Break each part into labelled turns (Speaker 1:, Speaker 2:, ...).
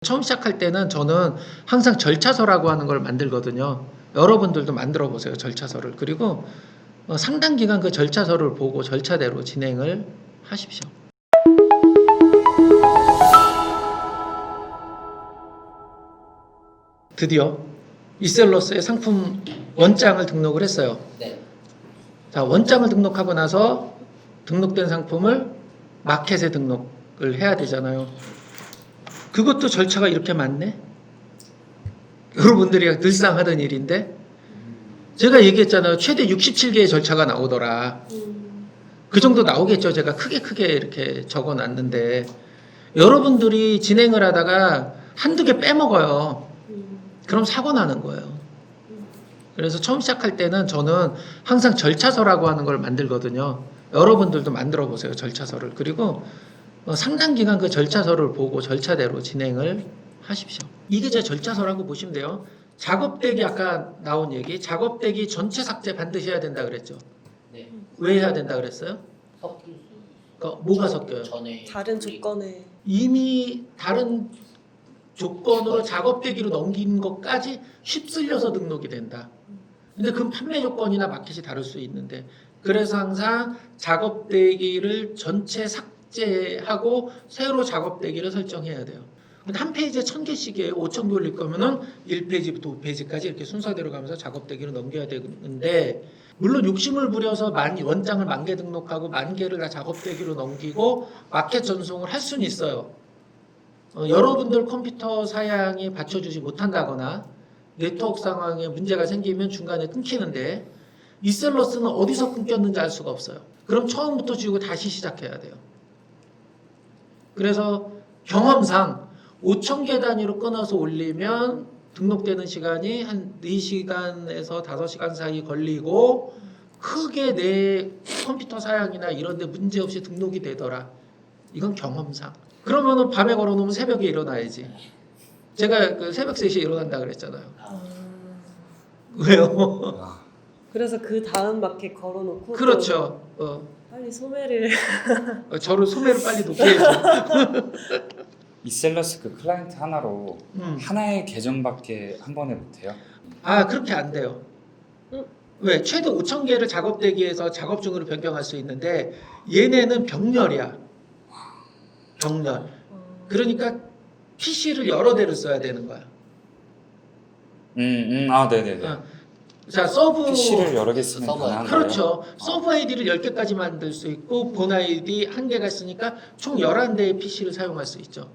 Speaker 1: 처음 시작할 때는 저는 항상 절차서라고 하는 걸 만들거든요. 여러분들도 만들어 보세요, 절차서를. 그리고 상당 기간 그 절차서를 보고 절차대로 진행을 하십시오. 드디어 이셀러스의 상품 원장을 등록을 했어요.
Speaker 2: 네.
Speaker 1: 자, 원장을 등록하고 나서 등록된 상품을 마켓에 등록을 해야 되잖아요. 그것도 절차가 이렇게 많네? 여러분들이 늘상 하던 일인데 제가 얘기했잖아요. 최대 67개의 절차가 나오더라. 그 정도 나오겠죠. 제가 크게 이렇게 적어놨는데 여러분들이 진행을 하다가 한두 개 빼먹어요. 그럼 사고 나는 거예요. 그래서 처음 시작할 때는 저는 항상 절차서라고 하는 걸 만들거든요. 여러분들도 만들어 보세요. 절차서를. 그리고 상당 기간 그 절차서를 보고 절차대로 진행을 하십시오. 이게 제 절차서라고 보시면 돼요. 작업대기 아까 나온 얘기, 작업대기 전체 삭제 반드시 해야 된다 그랬죠.
Speaker 2: 네.
Speaker 1: 왜 해야 된다 그랬어요?
Speaker 2: 섞일
Speaker 1: 그러니까 뭐가 섞여요?
Speaker 2: 전에
Speaker 3: 다른 조건에
Speaker 1: 이미 다른 조건으로 작업대기로 넘긴 것까지 휩쓸려서 등록이 된다. 근데 그 판매 조건이나 마켓이 다를 수 있는데 그래서 항상 작업대기를 전체 삭제하고 새로 작업대기를 설정해야 돼요. 근데 한 페이지에 1000개씩이에요. 5000개 올릴 거면은 1페이지부터 5페이지까지 이렇게 순서대로 가면서 작업대기로 넘겨야 되는데 물론 욕심을 부려서 원장을 10,000개 등록하고 10,000개를 다 작업대기로 넘기고 마켓 전송을 할 수는 있어요. 여러분들 컴퓨터 사양이 받쳐주지 못한다거나 네트워크 상황에 문제가 생기면 중간에 끊기는데 이셀러스는 어디서 끊겼는지 알 수가 없어요. 그럼 처음부터 지우고 다시 시작해야 돼요. 그래서 경험상 5,000개 단위로 끊어서 올리면 등록되는 시간이 한 4시간에서 5시간 사이 걸리고 크게 내 컴퓨터 사양이나 이런 데 문제없이 등록이 되더라. 이건 경험상. 그러면은 밤에 걸어놓으면 새벽에 일어나야지. 제가 그 새벽 3시에 일어난다 그랬잖아요. 왜요?
Speaker 3: 그래서 그 다음 마켓 걸어놓고
Speaker 1: 그렇죠.
Speaker 3: 빨리 소매를
Speaker 1: 저를 소매를 빨리 놓게 해줘.
Speaker 4: 이셀러스 그 클라이언트 하나로 하나의 계정밖에 한 번에 못해요?
Speaker 1: 아, 그렇게 안 돼요. 왜? 최대 5,000개를 작업대기에서 작업 중으로 변경할 수 있는데 얘네는 병렬이야. 병렬. 그러니까 PC를 여러 대를 써야 되는 거야.
Speaker 4: 아, 네네네.
Speaker 1: 자, 서브
Speaker 4: PC를 여러 개 쓰면
Speaker 2: 서버.
Speaker 4: 가능한가요?
Speaker 1: 그렇죠. 서브 아이디를 10개까지 만들 수 있고 본 아이디 1개가 있으니까 총 11대의 PC를 사용할 수 있죠.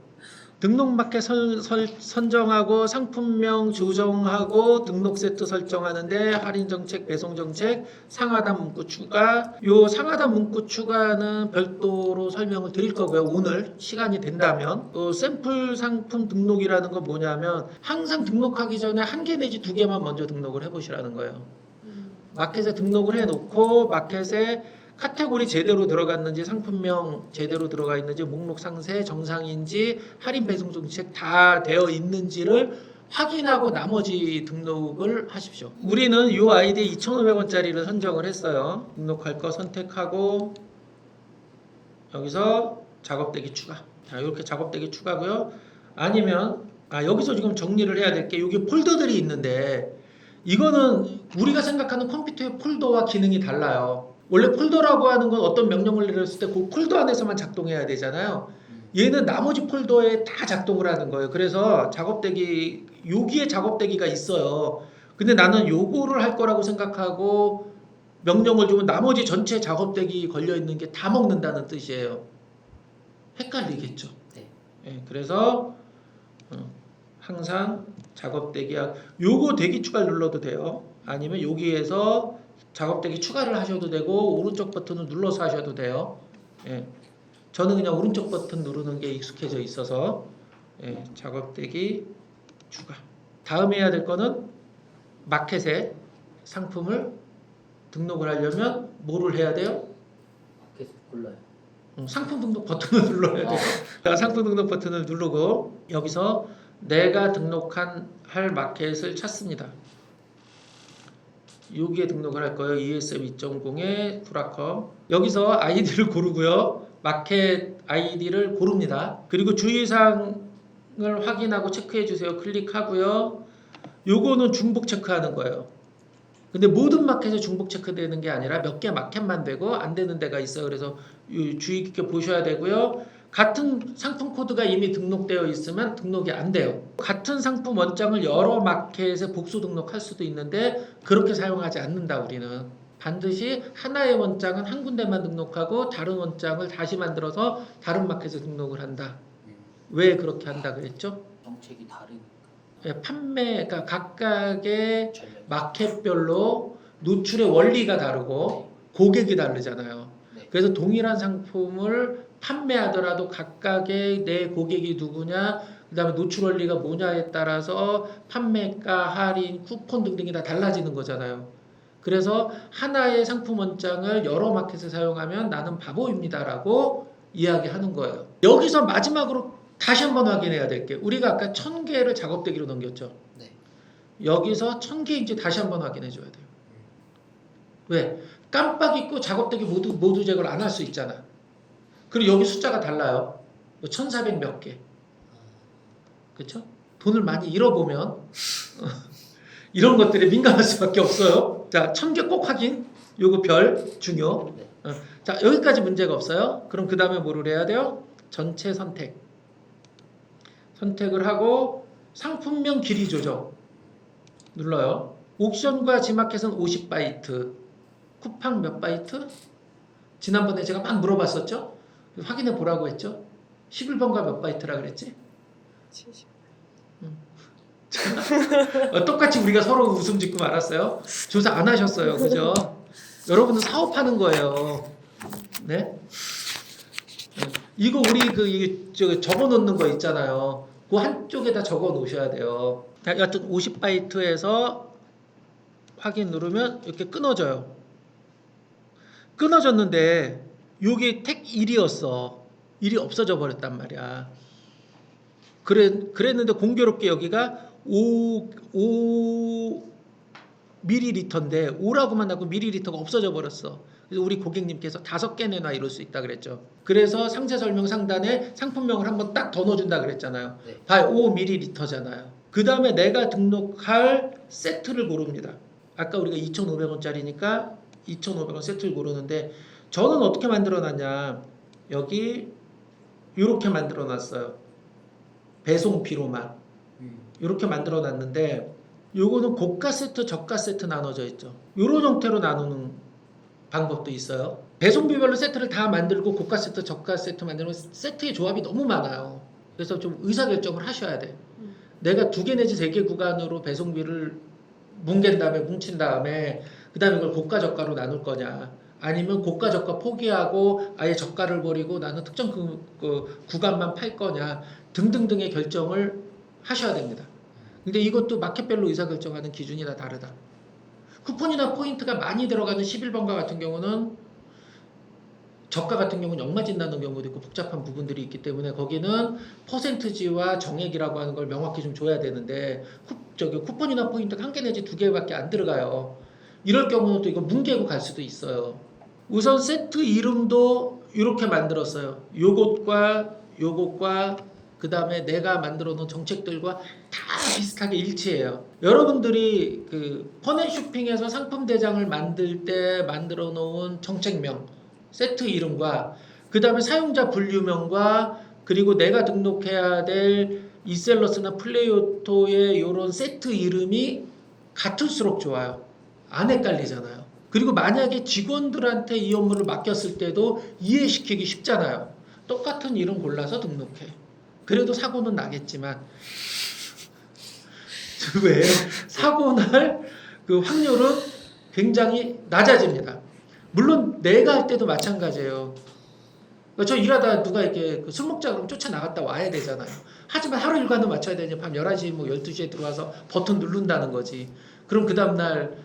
Speaker 1: 등록 마켓 선정하고 상품명 조정하고 등록 세트 설정하는데 할인 정책, 배송 정책, 상하단 문구 추가. 요 상하단 문구 추가는 별도로 설명을 드릴 거고요. 오늘 시간이 된다면. 또 샘플 상품 등록이라는 건 뭐냐면 항상 등록하기 전에 1개 내지 2개만 먼저 등록을 해보시라는 거예요. 마켓에 등록을 해놓고 마켓에 카테고리 제대로 들어갔는지 상품명 제대로 들어가 있는지 목록 상세 정상인지 할인 배송 정책 다 되어 있는지를 확인하고 나머지 등록을 하십시오. 우리는 이 아이디 2,500원짜리를 선정을 했어요. 등록할 거 선택하고 여기서 작업대기 추가. 자, 이렇게 작업대기 추가고요. 아니면 여기서 지금 정리를 해야 될 게 여기 폴더들이 있는데 이거는 우리가 생각하는 컴퓨터의 폴더와 기능이 달라요. 원래 폴더라고 하는 건 어떤 명령을 내렸을 때 그 폴더 안에서만 작동해야 되잖아요. 얘는 나머지 폴더에 다 작동을 하는 거예요. 그래서 작업대기 여기에 작업대기가 있어요. 근데 나는 요거를 할 거라고 생각하고 명령을 주면 나머지 전체 작업대기 걸려 있는 게 다 먹는다는 뜻이에요. 헷갈리겠죠.
Speaker 2: 네.
Speaker 1: 예, 그래서 항상 작업대기 요거 대기 추가를 눌러도 돼요. 아니면 여기에서 작업대기 추가를 하셔도 되고 오른쪽 버튼을 눌러서 하셔도 돼요. 예. 저는 그냥 오른쪽 버튼 누르는 게 익숙해져 있어서 작업대기 추가. 다음 해야 될 거는 마켓에 상품을 등록을 하려면 뭐를 해야 돼요?
Speaker 2: 마켓 골라요.
Speaker 1: 상품 등록 버튼을 눌러야 돼요. 상품 등록 버튼을 누르고 여기서 내가 등록한 할 마켓을 찾습니다. 여기에 등록을 할 거예요. ESM 2.0에 브라컴. 여기서 아이디를 고르고요. 마켓 아이디를 고릅니다. 그리고 주의사항 확인하고 체크해 주세요. 클릭하고요. 요거는 중복 체크하는 거예요. 근데 모든 마켓에 중복 체크되는 게 아니라 몇 개 마켓만 되고 안 되는 데가 있어요. 그래서 주의 깊게 보셔야 되고요. 같은 상품 코드가 이미 등록되어 있으면 등록이 안 돼요. 같은 상품 원장을 여러 마켓에 복수 등록할 수도 있는데 그렇게 사용하지 않는다 우리는. 반드시 하나의 원장은 한 군데만 등록하고 다른 원장을 다시 만들어서 다른 마켓에 등록을 한다. 왜 그렇게 한다 그랬죠?
Speaker 2: 정책이 다르니까.
Speaker 1: 판매가 각각의
Speaker 2: 전략.
Speaker 1: 마켓별로 노출의 원리가 다르고 고객이 다르잖아요.
Speaker 2: 네.
Speaker 1: 그래서 동일한 상품을 판매하더라도 각각의 내 고객이 누구냐, 그 다음에 노출 원리가 뭐냐에 따라서 판매가, 할인, 쿠폰 등등이 다 달라지는 거잖아요. 그래서 하나의 상품 원장을 여러 마켓에 사용하면 나는 바보입니다라고 이야기하는 거예요. 여기서 마지막으로 다시 한번 확인해야 될 게 우리가 아까 1000개를 작업대기로 넘겼죠.
Speaker 2: 네.
Speaker 1: 여기서 1000개인지 다시 한번 확인해 줘야 돼요. 왜? 깜빡 잊고 작업대기 모두 제거를 안 할 수 있잖아. 그리고 여기 숫자가 달라요. 1400 몇 개. 그렇죠? 돈을 많이 잃어보면 이런 것들에 민감할 수밖에 없어요. 자, 1000개 꼭 확인. 요거 별 중요.
Speaker 2: 네.
Speaker 1: 자, 여기까지 문제가 없어요. 그럼 그 다음에 뭐를 해야 돼요? 전체 선택을 하고 상품명 길이 조정 눌러요. 옥션과 지마켓은 50바이트, 쿠팡 몇 바이트? 지난번에 제가 막 물어봤었죠? 확인해 보라고 했죠? 11번가 몇 바이트라 그랬지?
Speaker 3: 70.
Speaker 1: 똑같이 우리가 서로 웃음 짓고 말았어요. 조사 안 하셨어요. 그죠? 여러분은 사업하는 거예요. 네? 이거 우리 적어 놓는 거 있잖아요. 그 한쪽에다 적어 놓으셔야 돼요. 여하튼 50바이트에서 확인 누르면 이렇게 끊어져요. 끊어졌는데 여기 택 1이었어. 1이 없어져 버렸단 말이야. 그랬는데 공교롭게 여기가 5 밀리리터인데 5라고만 하고 밀리리터가 없어져 버렸어. 그래서 우리 고객님께서 5개 내놔 이럴 수 있다 그랬죠. 그래서 상세 설명 상단에 상품명을 한번 딱 더 넣어준다 그랬잖아요.
Speaker 2: 네.
Speaker 1: 봐요. 5ml잖아요. 그 다음에 내가 등록할 세트를 고릅니다. 아까 우리가 2,500원짜리니까 2,500원 세트를 고르는데 저는 어떻게 만들어놨냐. 여기 이렇게 만들어놨어요. 배송비로만. 이렇게 만들어놨는데 요거는 고가 세트, 저가 세트 나눠져 있죠. 이런 형태로 나누는 방법도 있어요. 배송비별로 세트를 다 만들고 고가 세트, 저가 세트 만들면 세트의 조합이 너무 많아요. 그래서 좀 의사결정을 하셔야 돼. 내가 2개 내지 3개 구간으로 배송비를 뭉친 다음에 그 다음에 이걸 고가 저가로 나눌 거냐, 아니면 고가 저가 포기하고 아예 저가를 버리고 나는 특정 그 구간만 팔 거냐 등등등의 결정을 하셔야 됩니다. 근데 이것도 마켓별로 의사결정하는 기준이 다 다르다. 쿠폰이나 포인트가 많이 들어가는 11번가 같은 경우는 저가 같은 경우는 엉맞진 나는 경우도 있고 복잡한 부분들이 있기 때문에 거기는 퍼센트지와 정액이라고 하는 걸 명확히 좀 줘야 되는데 쿠폰이나 포인트가 1개 내지 2개밖에 안 들어가요. 이럴 경우는 또 이거 뭉개고 갈 수도 있어요. 우선 세트 이름도 이렇게 만들었어요. 요것과 그 다음에 내가 만들어 놓은 정책들과 다 비슷하게 일치해요. 여러분들이 그 펀앤쇼핑에서 상품 대장을 만들 때 만들어 놓은 정책명, 세트 이름과 그 다음에 사용자 분류명과 그리고 내가 등록해야 될 이셀러스나 플레이오토의 이런 세트 이름이 같을수록 좋아요. 안 헷갈리잖아요. 그리고 만약에 직원들한테 이 업무를 맡겼을 때도 이해시키기 쉽잖아요. 똑같은 이름 골라서 등록해. 그래도 사고는 나겠지만 왜? 사고 날 그 확률은 굉장히 낮아집니다. 물론 내가 할 때도 마찬가지예요. 저 일하다 누가 이렇게 술 먹자 그러면 쫓아나갔다 와야 되잖아요. 하지만 하루 일과는 맞춰야 되지. 밤 11시 뭐 12시에 들어와서 버튼 누른다는 거지. 그럼 그 다음날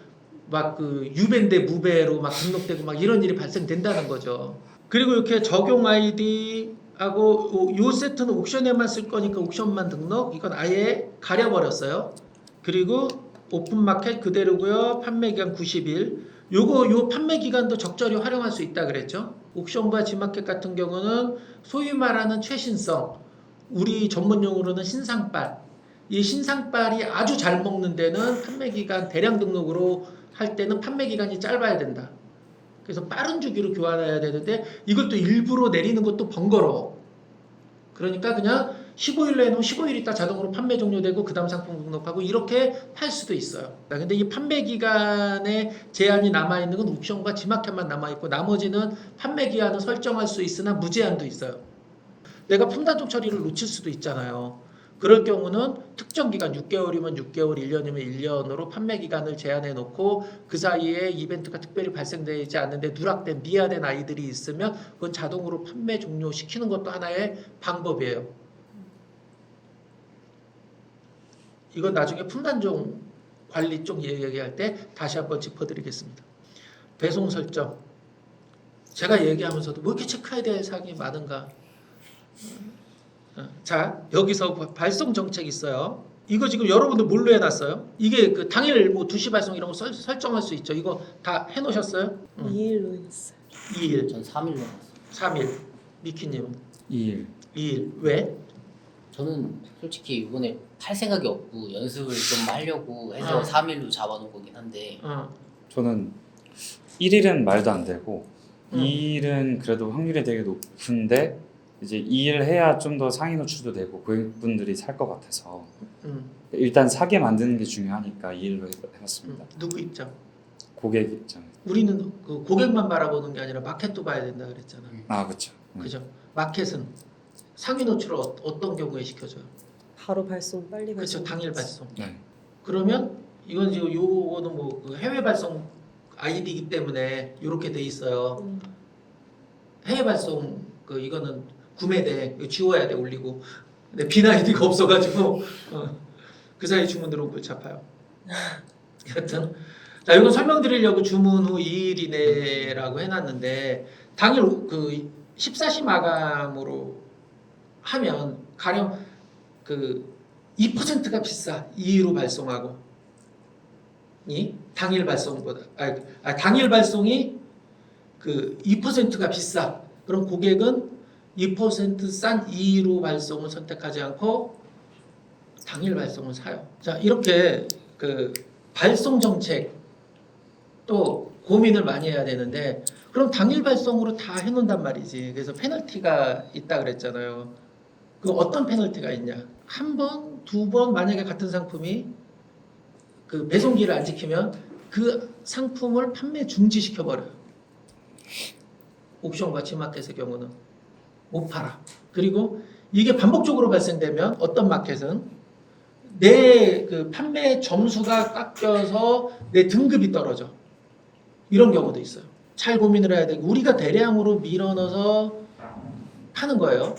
Speaker 1: 막 그 유배인데 무배로 막 등록되고 막 이런 일이 발생된다는 거죠. 그리고 이렇게 적용 아이디 하고 요 세트는 옥션에만 쓸 거니까 옥션만 등록, 이건 아예 가려버렸어요. 그리고 오픈마켓 그대로고요. 판매기간 90일. 요 판매 기간도 적절히 활용할 수 있다 그랬죠. 옥션과 지마켓 같은 경우는 소위 말하는 최신성, 우리 전문 용어로는 신상빨. 이 신상빨이 아주 잘 먹는 데는 판매 기간 대량 등록으로 할 때는 판매 기간이 짧아야 된다. 그래서 빠른 주기로 교환해야 되는데 이걸 또 일부러 내리는 것도 번거로워. 그러니까 그냥 15일 내놓으면 15일 있다 자동으로 판매 종료되고 그 다음 상품 등록하고 이렇게 팔 수도 있어요. 근데 이 판매 기간에 제한이 남아있는 건 옵션과 지마켓만 남아있고 나머지는 판매 기한은 설정할 수 있으나 무제한도 있어요. 내가 품단속 처리를 놓칠 수도 있잖아요. 그럴 경우는 특정 기간 6개월이면 6개월, 1년이면 1년으로 판매 기간을 제한해 놓고 그 사이에 이벤트가 특별히 발생되지 않는데 누락된 미화된 아이들이 있으면 그건 자동으로 판매 종료시키는 것도 하나의 방법이에요. 이건 나중에 품단종 관리 쪽 얘기할 때 다시 한번 짚어드리겠습니다. 배송 설정. 제가 얘기하면서도 뭐 이렇게 체크해야 될 사항이 많은가. 자, 여기서 발송 정책 있어요. 이거 지금 여러분들 뭘로 해놨어요? 이게 그 당일 뭐 2시 발송 이런 거 설정할 수 있죠. 이거 다 해놓으셨어요?
Speaker 3: 2일로 했어요.
Speaker 1: 2일,
Speaker 2: 전 3일로 했어요.
Speaker 1: 3일. 미키님은
Speaker 4: 2일.
Speaker 1: 2일. 왜?
Speaker 2: 저는 솔직히 이번에 팔 생각이 없고 연습을 좀 하려고 해서 3일로 잡아놓은 거긴 한데
Speaker 4: 저는 1일은 말도 안 되고 2일은 그래도 확률이 되게 높은데 이제 2일 해야 좀 더 상위 노출도 되고 고객분들이 살 것 같아서 일단 사게 만드는 게 중요하니까 2일로 해봤습니다.
Speaker 1: 누구 입장?
Speaker 4: 고객 입장에서.
Speaker 1: 우리는 그 고객만 바라보는 게 아니라 마켓도 봐야 된다 그랬잖아.
Speaker 4: 아 그렇죠.
Speaker 1: 그죠? 마켓은 상위 노출을 어떤 경우에 시켜줘요?
Speaker 3: 바로 발송, 빨리
Speaker 1: 그렇죠.
Speaker 3: 발송.
Speaker 1: 당일 발송.
Speaker 4: 네.
Speaker 1: 그러면 이건 지금 요거는 뭐 그 해외 발송 아이디이기 때문에 이렇게 돼 있어요. 해외 발송 그 이거는 구매돼. 이거 지워야 돼 올리고. 근데 빈 아이디가 없어가지고 그 사이 주문 들어온 골치 아파요. 여튼 자 이건 설명드리려고 주문 후 2일 이내라고 해놨는데 당일 그 14시 마감으로 하면 가령 그 2%가 비싸 2일로 발송하고 이 당일 발송보다 당일 발송이 그 2%가 비싸 그럼 고객은 2%싼 2일로 발송을 선택하지 않고 당일 발송을 사요. 자 이렇게 그 발송 정책 또 고민을 많이 해야 되는데 그럼 당일 발송으로 다 해놓는단 말이지. 그래서 페널티가 있다 그랬잖아요. 그 어떤 페널티가 있냐? 한 번, 두 번 만약에 같은 상품이 그 배송기를 안 지키면 그 상품을 판매 중지시켜 버려요. 옥션과 지마켓의 경우는 못 팔아. 그리고 이게 반복적으로 발생되면 어떤 마켓은 내 그 판매 점수가 깎여서 내 등급이 떨어져. 이런 경우도 있어요. 잘 고민을 해야 되고 우리가 대량으로 밀어넣어서 파는 거예요.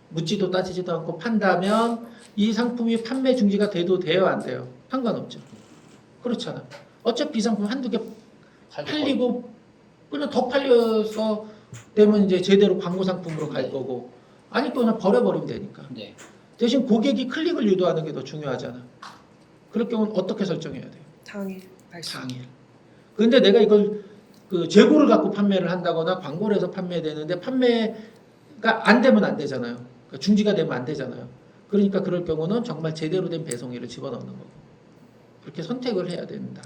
Speaker 1: 묻지도 따지지도 않고 판다면 이 상품이 판매 중지가 돼도 돼요 안 돼요? 상관없죠. 그렇잖아. 어차피 이 상품 한두 개 팔리고 그냥 더 팔려서 되면 이제 제대로 광고 상품으로 갈
Speaker 2: 네.
Speaker 1: 거고 아니 또 그냥 버려버리면 되니까.
Speaker 2: 네.
Speaker 1: 대신 고객이 클릭을 유도하는 게 더 중요하잖아. 그럴 경우는 어떻게 설정해야 돼요?
Speaker 3: 당일 발송.
Speaker 1: 당일. 근데 내가 이걸 그 재고를 갖고 판매를 한다거나 광고를 해서 판매되는데 판매가 안 되면 안 되잖아요. 그러니까 중지가 되면 안 되잖아요. 그러니까 그럴 경우는 정말 제대로 된 배송일을 집어넣는 거고. 그렇게 선택을 해야 된다.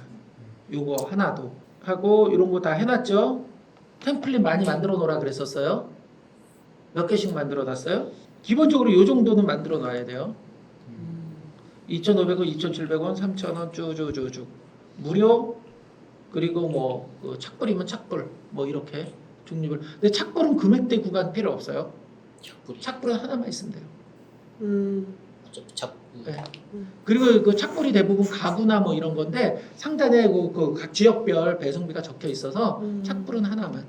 Speaker 1: 요거 하나도 하고 이런 거 다 해놨죠? 템플릿 많이 만들어 놓으라 그랬었어요. 몇 개씩 만들어 놨어요? 기본적으로 요 정도는 만들어 놔야 돼요. 2,500원, 2,700원, 3,000원 쭉쭉쭉쭉 무료 그리고 뭐그 착불이면 착불 뭐 이렇게 중립을. 근데 착불은 금액대 구간 필요 없어요. 착불은 하나만 있으면 돼요.
Speaker 2: 어차피 자꾸
Speaker 1: 네. 그리고 그 착불이 대부분 가구나 뭐 이런 건데 상단에 그 지역별 배송비가 적혀 있어서 착불은 하나만.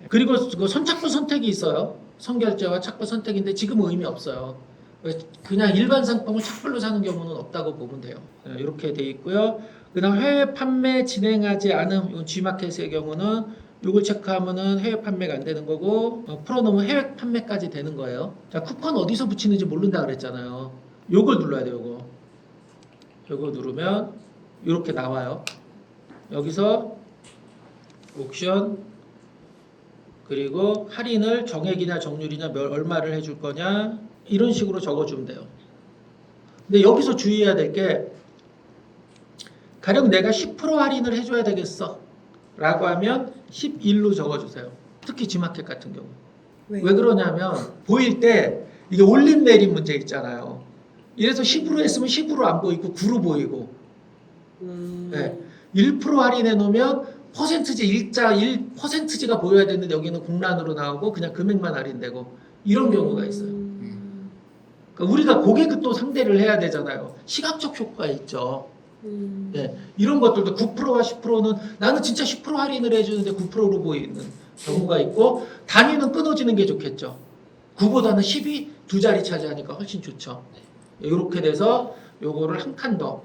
Speaker 1: 그리고 그 선착불 선택이 있어요. 선결제와 착불 선택인데 지금은 의미 없어요. 그냥 일반 상품을 착불로 사는 경우는 없다고 보면 돼요. 이렇게 돼 있고요. 그다음 해외 판매 진행하지 않음, 이건 G마켓의 경우는 이걸 체크하면은 해외 판매가 안 되는 거고 풀어놓으면 해외 판매까지 되는 거예요. 자 쿠폰 어디서 붙이는지 모른다 그랬잖아요. 요걸 눌러야 돼요. 요거 누르면 이렇게 나와요. 여기서 옥션 그리고 할인을 정액이나 정률이냐 얼마를 해줄 거냐 이런 식으로 적어주면 돼요. 근데 여기서 주의해야 될 게 가령 내가 10% 할인을 해줘야 되겠어 라고 하면 11로 적어주세요. 특히 G마켓 같은 경우. 왜 그러냐면 보일 때 이게 올림 내림 문제 있잖아요. 이래서 10으로 했으면 10으로 안 보이고 9로 보이고 네. 1% 할인해 놓으면 퍼센트지 일자 1%가 보여야 되는데 여기는 공란으로 나오고 그냥 금액만 할인되고 이런 경우가 있어요. 그러니까 우리가 고객을 또 상대를 해야 되잖아요. 시각적 효과가 있죠. 네. 이런 것들도 9%와 10%는 나는 진짜 10% 할인을 해주는데 9%로 보이는 경우가 있고 단위는 끊어지는 게 좋겠죠. 9보다는 10이 두 자리 차지하니까 훨씬 좋죠. 이렇게 돼서 요거를 한 칸 더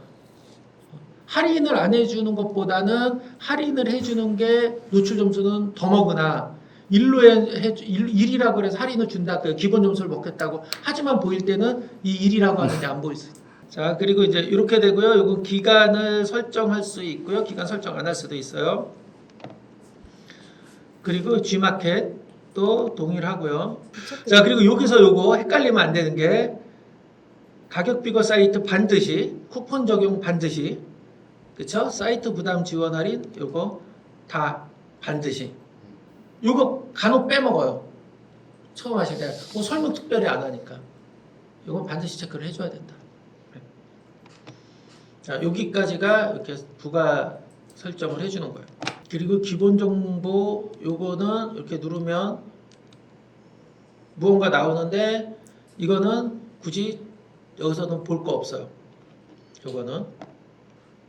Speaker 1: 할인을 안 해주는 것보다는 할인을 해주는 게 노출 점수는 더 먹으나 1이라고 해서 할인을 준다. 그 기본 점수를 먹겠다고 하지만 보일 때는 이 1이라고 하는데 안 보일 수 있어요. 자, 그리고 이제 이렇게 되고요. 요거 기간을 설정할 수 있고요. 기간 설정 안 할 수도 있어요. 그리고 G마켓도 동일하고요. 자, 그리고 여기서 요거 헷갈리면 안 되는 게 가격 비교 사이트 반드시 쿠폰 적용 반드시 그쵸? 사이트 부담 지원 할인 요거 다 반드시 요거 간혹 빼먹어요. 처음 하실 때 설명 특별히 안 하니까 요건 반드시 체크를 해줘야 된다. 자, 여기까지가 이렇게 부가 설정을 해주는 거예요. 그리고 기본 정보 요거는 이렇게 누르면 무언가 나오는데 이거는 굳이 여기서는 볼 거 없어요. 요거는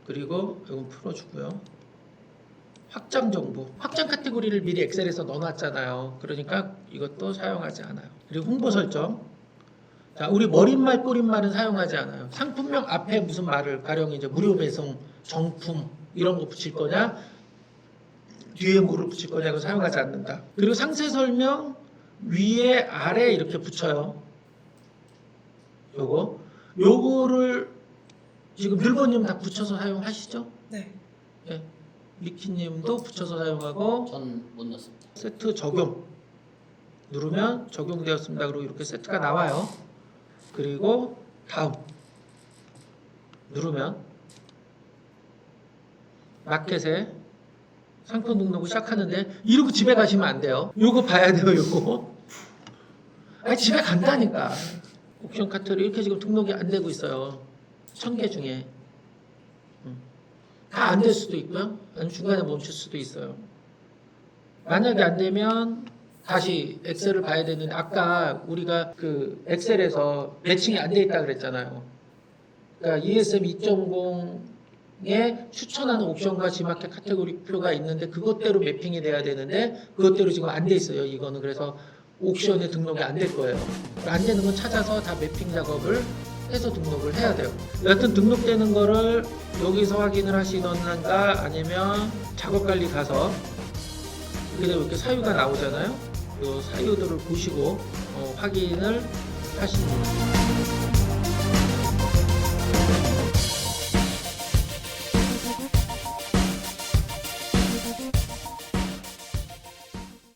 Speaker 1: 그리고 이건 풀어주고요. 확장 정보, 확장 카테고리를 미리 엑셀에서 넣어놨잖아요. 그러니까 이것도 사용하지 않아요. 그리고 홍보 설정. 자, 우리 머릿말 꼬릿말은 사용하지 않아요. 상품명 앞에 무슨 말을 가령 이제 무료 배송, 정품 이런 거 붙일 거냐, 뒤에 뭐를 붙일 거냐 이거 사용하지 않는다. 그리고 상세 설명 위에 아래 이렇게 붙여요. 요거를 지금 늘보님 다 붙여서 사용하시죠?
Speaker 3: 네.
Speaker 1: 예. 미키님도 붙여서 사용하고
Speaker 2: 전 못 넣었습니다.
Speaker 1: 세트 적용 누르면 적용되었습니다. 그리고 이렇게 세트가 나와요. 그리고 다음 누르면 마켓에 상품 등록을 시작하는데 이러고 집에 가시면 안 돼요. 요거 봐야 돼요. 요거 아니 집에 간다니까. 옵션 카트를 이렇게 지금 등록이 안 되고 있어요. 1000개 중에 다 안 될 수도 있고요. 아니면 중간에 멈출 수도 있어요. 만약에 안 되면 다시 엑셀을 봐야 되는데 아까 우리가 그 엑셀에서 매칭이 안 돼 있다 그랬잖아요. 그러니까 ESM 2.0에 추천하는 옵션과 G마켓 카테고리 표가 있는데 그것대로 매핑이 돼야 되는데 그것대로 지금 안 돼 있어요. 이거는 그래서 옥션에 등록이 안 될 거예요. 안 되는 건 찾아서 다 매핑 작업을 해서 등록을 해야 돼요. 여하튼 등록되는 거를 여기서 확인을 하시던가 아니면 작업관리 가서 이렇게 되면 이렇게 사유가 나오잖아요. 그 사유들을 보시고 확인을 하시면 됩니다.